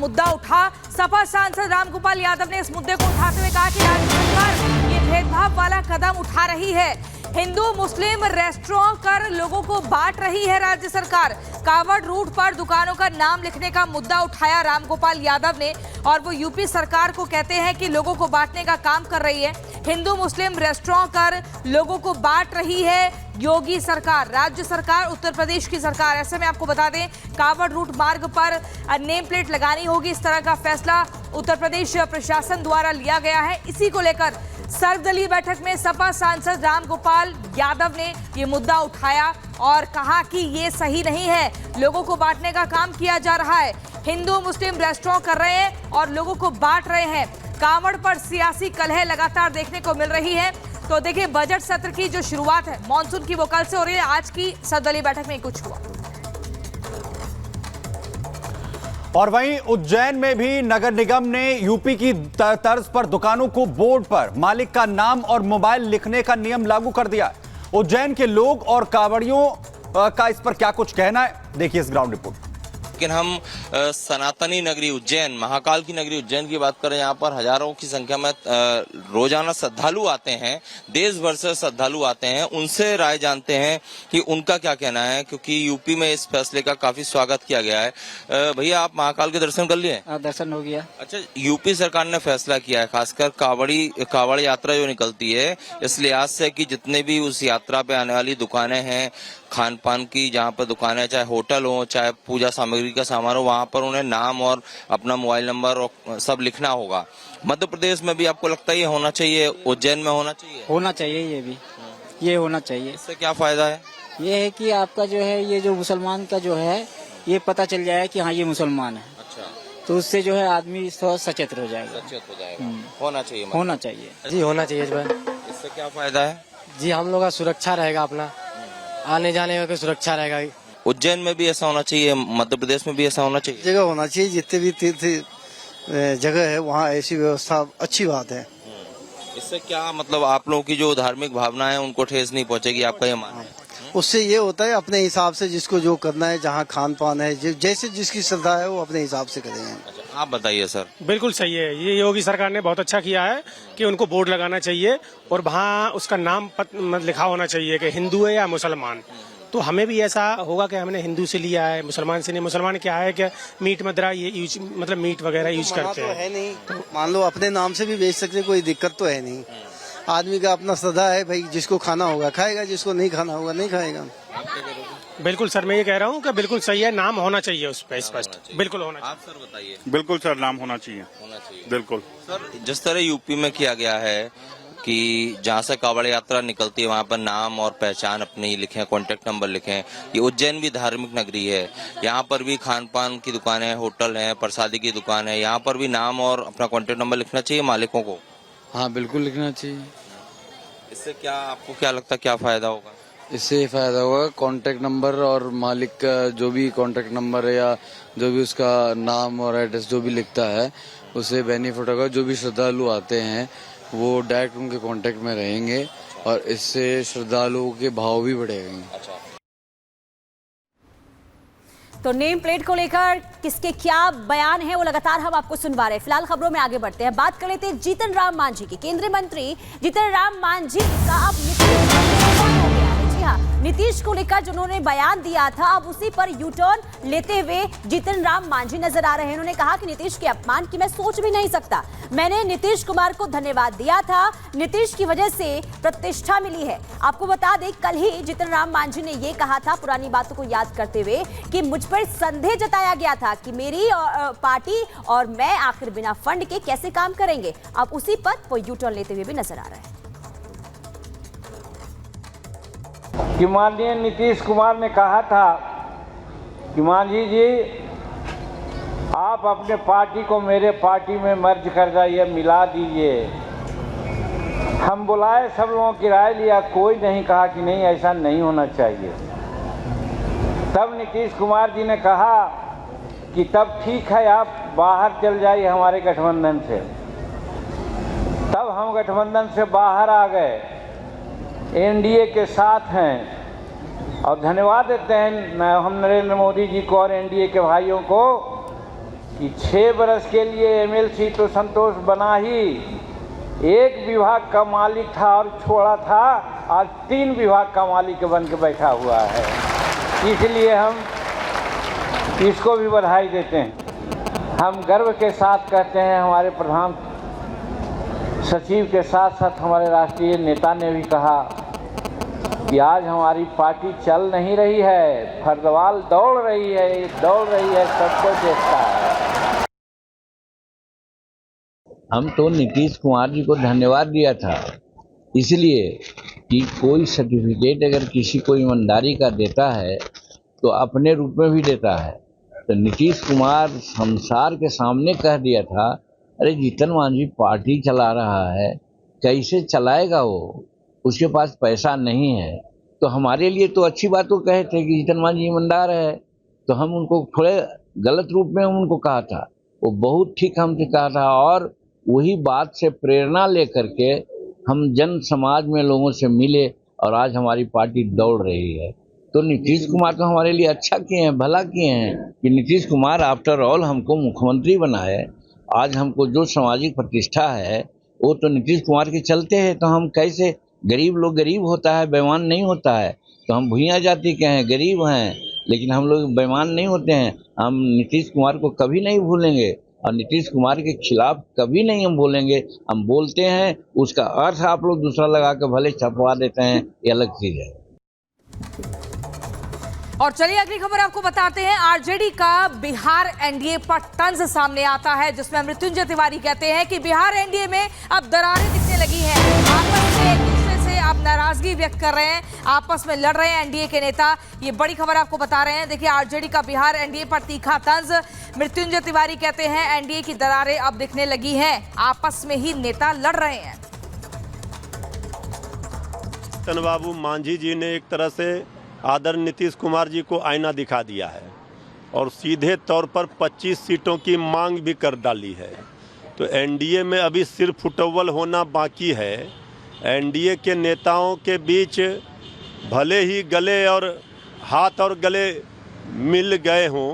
मुद्दा उठा। सपा सांसद रामगोपाल यादव ने इस मुद्दे को उठाते हुए कहा कि राज्य सरकार ये भेदभाव वाला कदम उठा रही है। हिंदू मुस्लिम रेस्टोरेंट कर लोगों को बांट रही है राज्य सरकार। कावड़ रूट पर दुकानों का नाम लिखने का मुद्दा उठाया रामगोपाल यादव ने और वो यूपी सरकार को कहते हैं कि लोगों को बांटने का काम कर रही है। हिंदू मुस्लिम रेस्टोरेंट कर लोगों को बांट रही है योगी सरकार, राज्य सरकार, उत्तर प्रदेश की सरकार। ऐसे में आपको बता दें, कावड़ रूट मार्ग पर नेम प्लेट लगानी होगी, इस तरह का फैसला उत्तर प्रदेश प्रशासन द्वारा लिया गया है। इसी को लेकर सर्वदलीय बैठक में सपा सांसद रामगोपाल यादव ने ये मुद्दा उठाया और कहा कि ये सही नहीं है, लोगों को बांटने का काम किया जा रहा है। हिंदू मुस्लिम रेस्टोरेंट कर रहे हैं और लोगों को बांट रहे हैं। कांवड़ पर सियासी कलह लगातार देखने को मिल रही है। तो देखिए, बजट सत्र की जो शुरुआत है मॉनसून की वो कल से हो रही है। आज की सर्वदलीय बैठक में कुछ हुआ। और वहीं उज्जैन में भी नगर निगम ने यूपी की तर्ज पर दुकानों को बोर्ड पर मालिक का नाम और मोबाइल लिखने का नियम लागू कर दिया है। उज्जैन के लोग और कांवड़ियों का इस पर क्या कुछ कहना है, देखिए इस ग्राउंड रिपोर्ट। लेकिन हम सनातनी नगरी उज्जैन, महाकाल की नगरी उज्जैन की बात करें, यहाँ पर हजारों की संख्या में रोजाना श्रद्धालु आते हैं, देश भर से श्रद्धालु आते हैं। उनसे राय जानते हैं कि उनका क्या कहना है, क्योंकि यूपी में इस फैसले का काफी स्वागत किया गया है। भैया, आप महाकाल के दर्शन कर लिए? दर्शन हो गया। अच्छा, यूपी सरकार ने फैसला किया है, खासकर कावड़ यात्रा जो निकलती है, इस लिहाज से कि जितने भी उस यात्रा पे आने वाली दुकानें हैं, खान पान की जहाँ पर दुकानें, चाहे होटल हो चाहे पूजा सामग्री का सामान हो, वहाँ पर उन्हें नाम और अपना मोबाइल नंबर और सब लिखना होगा। मध्य प्रदेश में भी आपको लगता है ये होना चाहिए, उज्जैन में होना चाहिए? होना चाहिए, ये भी ये होना चाहिए। इससे क्या फायदा है? ये है कि आपका जो है, ये जो मुसलमान का जो है, ये पता चल जाए कि हाँ ये मुसलमान है। अच्छा, तो उससे जो है आदमी सचेत हो जाएगा। होना चाहिए, होना चाहिए जी, होना चाहिए। इससे क्या फायदा है जी? हम लोग का सुरक्षा रहेगा, अपना आने जाने में सुरक्षा रहेगा। उज्जैन में भी ऐसा होना चाहिए, मध्य प्रदेश में भी ऐसा होना चाहिए। जगह होना चाहिए, जितने भी तीर्थ जगह है वहाँ ऐसी व्यवस्था अच्छी बात है। इससे क्या मतलब, आप लोगों की जो धार्मिक भावना है उनको ठेस नहीं पहुंचेगी, आपका ये मानना है? उससे ये होता है अपने हिसाब से जिसको जो करना है, जहाँ खान पान है, जैसे जिसकी श्रद्धा है वो अपने हिसाब से करेंगे। अच्छा, आप बताइए सर। बिल्कुल सही है, ये योगी सरकार ने बहुत अच्छा किया है कि उनको बोर्ड लगाना चाहिए और वहाँ उसका नाम लिखा होना चाहिए कि हिंदू है या मुसलमान। तो हमें भी ऐसा होगा कि हमने हिंदू से लिया है, मुसलमान से नहीं। मुसलमान क्या है कि मीट मदिरा ये यूज, मतलब मीट वगैरह यूज करते हैं। है नहीं, तो मान लो अपने नाम से भी बेच सकते, कोई दिक्कत तो है नहीं। आदमी का अपना श्रद्धा है भाई, जिसको खाना होगा खाएगा, जिसको नहीं खाना होगा नहीं खाएगा। बिल्कुल सर, मैं ये कह रहा हूँ कि बिल्कुल सही है, नाम होना चाहिए उस पर स्पष्ट, बिल्कुल होना चाहिए। आप सर बताइए। बिल्कुल सर, नाम होना चाहिए, बिल्कुल सर। जिस तरह यूपी में किया गया है कि जहाँ से कावड़ यात्रा निकलती है वहाँ पर नाम और पहचान अपनी लिखें, कॉन्टेक्ट नंबर लिखें। ये उज्जैन भी धार्मिक नगरी है, यहाँ पर भी खान पान की दुकानें, होटल हैं, प्रसादी की दुकान है, यहाँ पर भी नाम और अपना कॉन्टेक्ट नंबर लिखना चाहिए मालिकों को। हाँ, बिल्कुल लिखना चाहिए। इससे क्या, आपको क्या लगता है क्या फायदा होगा? इससे ये फायदा होगा, कांटेक्ट नंबर और मालिक का जो भी कांटेक्ट नंबर है या जो भी उसका नाम और एड्रेस जो भी लिखता है, उससे बेनिफिट होगा। जो भी श्रद्धालु आते हैं वो डायरेक्ट उनके कांटेक्ट में रहेंगे और इससे श्रद्धालुओं के भाव भी बढ़ेंगे। तो नेम प्लेट को लेकर किसके क्या बयान है वो लगातार हम आपको सुनवा रहे हैं। फिलहाल खबरों में आगे बढ़ते हैं, बात कर लेते हैं जीतन राम मांझी की। केंद्रीय मंत्री जीतन राम मांझी का अब नीतीश को लेकर जो उन्होंने बयान दिया था, अब उसी पर यू टर्न लेते हुए जीतन राम मांझी नजर आ रहे हैं। उन्होंने कहा कि नीतीश के अपमान की मैं सोच भी नहीं सकता, मैंने नीतीश कुमार को धन्यवाद दिया था, नीतीश की वजह से प्रतिष्ठा मिली है। आपको बता दें, कल ही जीतन राम मांझी ने यह कहा था, पुरानी बातों को याद करते हुए, कि मुझ पर संदेह जताया गया था कि मेरी पार्टी और मैं आखिर बिना फंड के कैसे काम करेंगे। अब उसी पर वो यू टर्न लेते हुए भी नजर आ रहे हैं कि माननीय नीतीश कुमार ने कहा था कि मांझी जी, आप अपने पार्टी को मेरे पार्टी में मर्ज कर जाइए, मिला दीजिए। हम बुलाए, सब लोगों की राय लिया, कोई नहीं कहा कि नहीं ऐसा नहीं होना चाहिए। तब नीतीश कुमार जी ने कहा कि तब ठीक है, आप बाहर चल जाइए हमारे गठबंधन से। तब हम गठबंधन से बाहर आ गए, एनडीए के साथ हैं और धन्यवाद देते हैं हम नरेंद्र मोदी जी को और एनडीए के भाइयों को कि 6 बरस के लिए एमएलसी तो संतोष बना ही, एक विभाग का मालिक था और छोड़ा था, आज 3 विभाग का मालिक बन के बैठा हुआ है। इसलिए हम इसको भी बधाई देते हैं। हम गर्व के साथ कहते हैं, हमारे प्रधान सचिव के साथ साथ हमारे राष्ट्रीय नेता ने भी कहा कि आज हमारी पार्टी चल नहीं रही है, फर्दवाल दौड़ रही है, सबको देखता है। हम तो नीतीश कुमार जी को धन्यवाद दिया था, इसलिए कि कोई सर्टिफिकेट अगर किसी को ईमानदारी का देता है तो अपने रूप में भी देता है। तो नीतीश कुमार संसार के सामने कह दिया था, अरे जीतन मांझी पार्टी चला रहा है, कैसे चलाएगा वो, उसके पास पैसा नहीं है। तो हमारे लिए तो अच्छी बात वो कहे थे कि जीतन मांझी ईमानदार है, तो हम उनको थोड़े गलत रूप में हम उनको कहा था, वो बहुत ठीक हमसे कहा था। और वही बात से प्रेरणा लेकर के हम जन समाज में लोगों से मिले और आज हमारी पार्टी दौड़ रही है। तो नीतीश कुमार तो हमारे लिए अच्छा किए हैं, भला किए हैं कि नीतीश कुमार आफ्टर ऑल हमको मुख्यमंत्री बनाए। आज हमको जो सामाजिक प्रतिष्ठा है वो तो नीतीश कुमार के चलते हैं। तो हम कैसे, गरीब लोग गरीब होता है, बेईमान नहीं होता है। तो हम भुइयां जाति के हैं, गरीब हैं, लेकिन हम लोग बेईमान नहीं होते हैं। हम नीतीश कुमार को कभी नहीं भूलेंगे और नीतीश कुमार के खिलाफ कभी नहीं हम बोलेंगे। हम बोलते हैं, उसका अर्थ आप लोग दूसरा लगा के भले छपवा देते हैं, ये अलग चीज है। और चलिए अगली खबर आपको बताते हैं। आरजेडी का बिहार एनडीए पर तंज सामने आता है, जिसमें मृत्युंजय तिवारी कहते हैं कि बिहार एनडीए में अब दरारें दिखने लगी हैं। आपस में एक दूसरे से आप नाराजगी व्यक्त कर रहे हैं, आपस में लड़ रहे हैं एनडीए के नेता। ये बड़ी खबर आपको बता रहे हैं। देखिए, आरजेडी का बिहार एनडीए पर तीखा तंज। मृत्युंजय तिवारी कहते हैं एनडीए की दरारें अब दिखने लगी हैं, आपस में ही नेता लड़ रहे हैं। जीतन बाबू मांझी जी ने एक तरह से आदरणीय नीतीश कुमार जी को आईना दिखा दिया है और सीधे तौर पर 25 सीटों की मांग भी कर डाली है। तो एनडीए में अभी सिर्फ फुटअव्वल होना बाकी है। एनडीए के नेताओं के बीच भले ही गले और हाथ और गले मिल गए हों,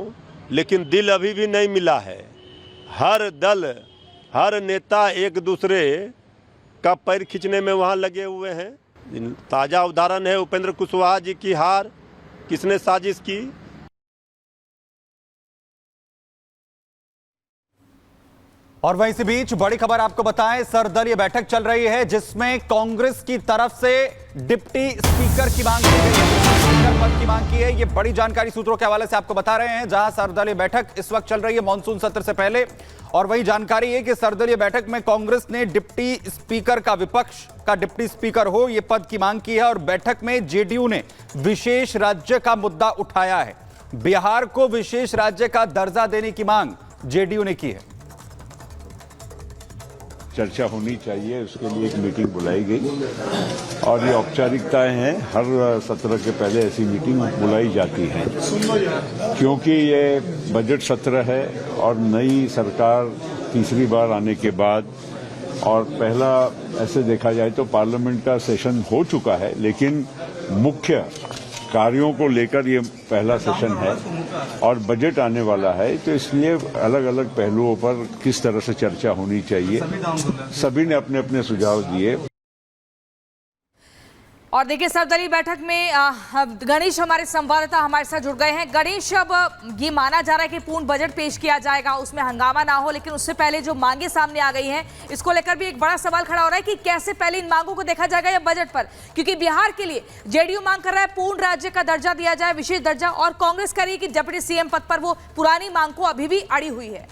लेकिन दिल अभी भी नहीं मिला है। हर दल, हर नेता एक दूसरे का पैर खींचने में वहाँ लगे हुए हैं। ताज़ा उदाहरण है उपेंद्र कुशवाहा जी की हार, किसने साजिश की? और वहीं इसी बीच बड़ी खबर आपको बताएं, सर्वदलीय बैठक चल रही है जिसमें कांग्रेस की तरफ से डिप्टी स्पीकर की मांग की गई है, स्पीकर पद की मांग की है। ये बड़ी जानकारी सूत्रों के हवाले से आपको बता रहे हैं, जहां सर्वदलीय बैठक इस वक्त चल रही है मॉनसून सत्र से पहले। और वही जानकारी है कि सर्वदलीय बैठक में कांग्रेस ने डिप्टी स्पीकर का, विपक्ष का डिप्टी स्पीकर हो, यह पद की मांग की है। और बैठक में जेडीयू ने विशेष राज्य का मुद्दा उठाया है। बिहार को विशेष राज्य का दर्जा देने की मांग जेडीयू ने की है। चर्चा होनी चाहिए, उसके लिए एक मीटिंग बुलाई गई और ये औपचारिकताएं हैं। हर सत्र के पहले ऐसी मीटिंग बुलाई जाती है, क्योंकि ये बजट सत्र है और नई सरकार तीसरी बार आने के बाद, और पहला ऐसे देखा जाए तो पार्लियामेंट का सेशन हो चुका है, लेकिन मुख्य कार्यों को लेकर ये पहला सेशन है और बजट आने वाला है। तो इसलिए अलग अलग पहलुओं पर किस तरह से चर्चा होनी चाहिए, सभी ने अपने अपने सुझाव दिए। और देखिए, सर्वदलीय बैठक में गणेश हमारे संवाददाता हमारे साथ जुड़ गए हैं। गणेश, अब ये माना जा रहा है कि पूर्ण बजट पेश किया जाएगा, उसमें हंगामा ना हो, लेकिन उससे पहले जो मांगे सामने आ गई हैं, इसको लेकर भी एक बड़ा सवाल खड़ा हो रहा है कि कैसे पहले इन मांगों को देखा जाएगा या बजट पर। क्योंकि बिहार के लिए जेडीयू मांग कर रहा है पूर्ण राज्य का दर्जा दिया जाए, विशेष दर्जा, और कांग्रेस कह रही है कि डिप्टी सीएम पद पर वो पुरानी मांग को अभी भी अड़ी हुई है।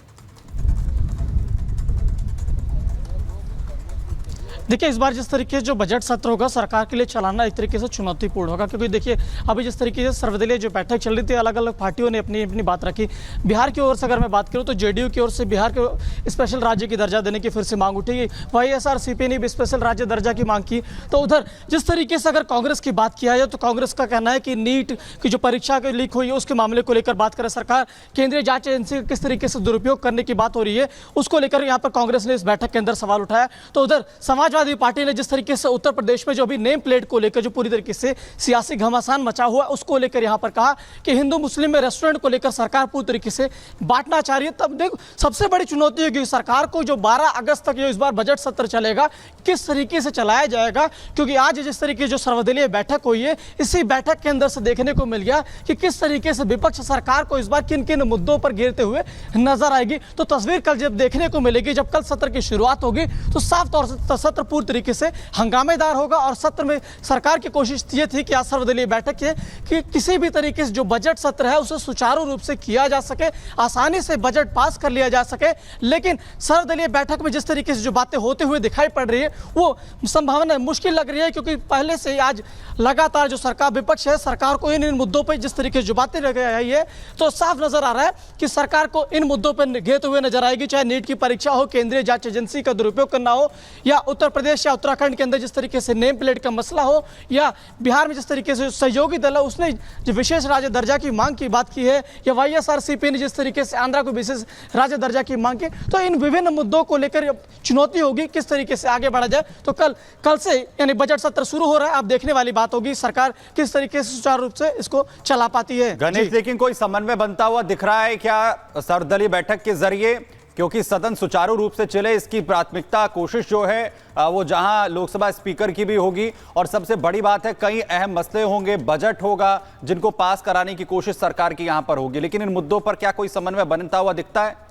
देखिए, इस बार जिस तरीके से जो बजट सत्र होगा सरकार के लिए चलाना एक तरीके से चुनौतीपूर्ण होगा, क्योंकि देखिए अभी जिस तरीके से सर्वदलीय जो बैठक चल रही थी, अलग अलग पार्टियों ने अपनी अपनी बात रखी। बिहार की ओर से अगर मैं बात करूं तो जेडीयू की ओर से बिहार को स्पेशल राज्य की दर्जा देने की फिर से मांग उठी। वाईएसआरसीपी ने भी स्पेशल राज्य दर्जा की मांग की। तो उधर जिस तरीके से अगर कांग्रेस की बात किया जाए तो कांग्रेस का कहना है कि नीट की जो परीक्षा की लीक हुई है उसके मामले को लेकर बात करें सरकार, केंद्रीय जांच एजेंसी किस तरीके से दुरुपयोग करने की बात हो रही है, उसको लेकर यहाँ पर कांग्रेस ने इस बैठक के अंदर सवाल उठाया। तो उधर समाजवादी समाजवादी पार्टी ने जिस तरीके से उत्तर प्रदेश में जो अभी नेम प्लेट को लेकर जो पूरी तरीके से सियासी घमासान मचा हुआ है उसको लेकर यहाँ पर कहा कि हिंदू मुस्लिम में रेस्टोरेंट को लेकर सरकार पूरी तरीके से बांटना चाह रही है। तब देखो सबसे बड़ी चुनौती होगी सरकार को जो 12 अगस्त तक जो इस बार बजट सत्र चलेगा किस तरीके से चलाया जाएगा, क्योंकि आज जिस तरीके जो सर्वदलीय बैठक हुई है इसी बैठक के अंदर से देखने को मिल गया कि किस तरीके से विपक्ष सरकार को इस बार किन किन मुद्दों पर घेरते हुए नजर आएगी। तो तस्वीर कल जब देखने को मिलेगी, जब कल सत्र की शुरुआत होगी तो साफ तौर से सत्र पूरी तरीके से हंगामेदार होगा। और सत्र में सरकार की कोशिश ये थी कि आज सर्वदलीय बैठक है कि किसी भी तरीके से जो बजट सत्र है उसे सुचारू रूप से किया जा सके, आसानी से बजट पास कर लिया जा सके। लेकिन सर्वदलीय बैठक में जिस तरीके से जो बातें होते हुए दिखाई पड़ रही है वो संभावना मुश्किल लग रही है, क्योंकि पहले से आज लगातार जो सरकार विपक्ष है सरकार को इन मुद्दों पर जिस तरीके से जो बातें लग रही है तो साफ नजर आ रहा है कि सरकार को इन मुद्दों पर घेरते हुए नजर आएगी। चाहे नीट की परीक्षा हो, केंद्रीय जांच एजेंसी का दुरुपयोग करना हो, या उत्तर प्रदेश या उत्तराखंड के अंदर जिस तरीके से नेम प्लेट का मसला हो, या बिहार में जिस तरीके से सहयोगी दल है उसने जो विशेष राज्य दर्जा की मांग की बात की है, या YSRCP ने जिस तरीके से आंध्रा को विशेष राज्य दर्जा की मांग की। तो इन विभिन्न मुद्दों को लेकर चुनौती होगी किस तरीके से आगे बढ़ा जाए। तो कल से यानी बजट सत्र शुरू हो रहा है, अब देखने वाली बात होगी सरकार किस तरीके से सुचारू रूप से इसको चला पाती है। गणेश, लेकिन कोई समन्वय बनता हुआ दिख रहा है क्या सर्वदलीय बैठक के जरिए? क्योंकि सदन सुचारू रूप से चले इसकी प्राथमिकता कोशिश जो है वो जहां लोकसभा स्पीकर की भी होगी, और सबसे बड़ी बात है कई अहम मसले होंगे, बजट होगा जिनको पास कराने की कोशिश सरकार की यहां पर होगी। लेकिन इन मुद्दों पर क्या कोई समन्वय बनता हुआ दिखता है?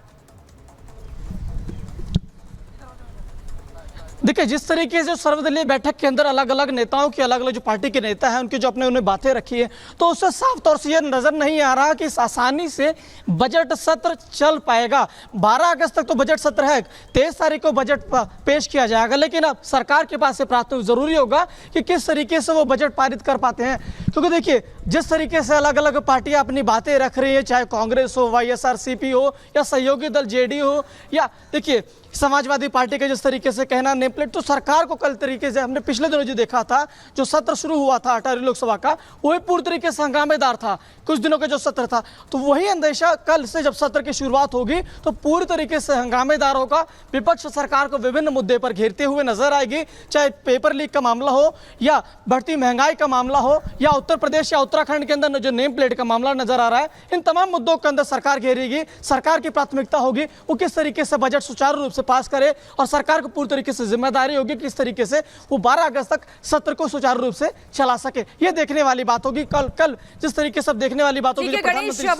देखिए, जिस तरीके से सर्वदलीय बैठक के अंदर अलग अलग नेताओं की अलग अलग जो पार्टी के नेता हैं उनकी जो अपने उन्हें बातें रखी है, तो उससे साफ तौर से यह नजर नहीं आ रहा कि इस आसानी से बजट सत्र चल पाएगा। 12 अगस्त तक तो बजट सत्र है, 23 तारीख को बजट पेश किया जाएगा, लेकिन अब सरकार के पास से प्राथमिक जरूरी होगा कि किस तरीके से वो बजट पारित कर पाते हैं। क्योंकि देखिए जिस तरीके से अलग अलग पार्टियां अपनी बातें रख रही है, चाहे कांग्रेस हो, YSRCP हो, या सहयोगी दल JDU हो, या देखिए समाजवादी पार्टी के जिस तरीके से कहना नेम प्लेट, तो सरकार को कल तरीके से हमने पिछले दिनों जो देखा था, जो सत्र शुरू हुआ था 18वीं लोकसभा का, वही पूरी तरीके से हंगामेदार था। कुछ दिनों का जो सत्र था, तो वही अंदेशा कल से जब सत्र की शुरुआत होगी तो पूरी तरीके से हंगामेदार होगा। विपक्ष सरकार को विभिन्न मुद्दे पर घेरते हुए नजर आएगी, चाहे पेपर लीक का मामला हो, या बढ़ती महंगाई का मामला हो, या उत्तर प्रदेश या उत्तराखंड के अंदर जो नेम प्लेट का मामला नजर आ रहा है। इन तमाम मुद्दों के अंदर सरकार घेरेगी। सरकार की प्राथमिकता होगी वो किस तरीके से बजट सुचारू रूप से पास करे, और सरकार को पूरी तरीके से जिम्मेदारी होगी किस तरीके से वो 12 अगस्त तक सत्र को सुचारू रूप से चला सके। ये देखने वाली बात होगी। कल जिस तरीके से देखने वाली बात होगी।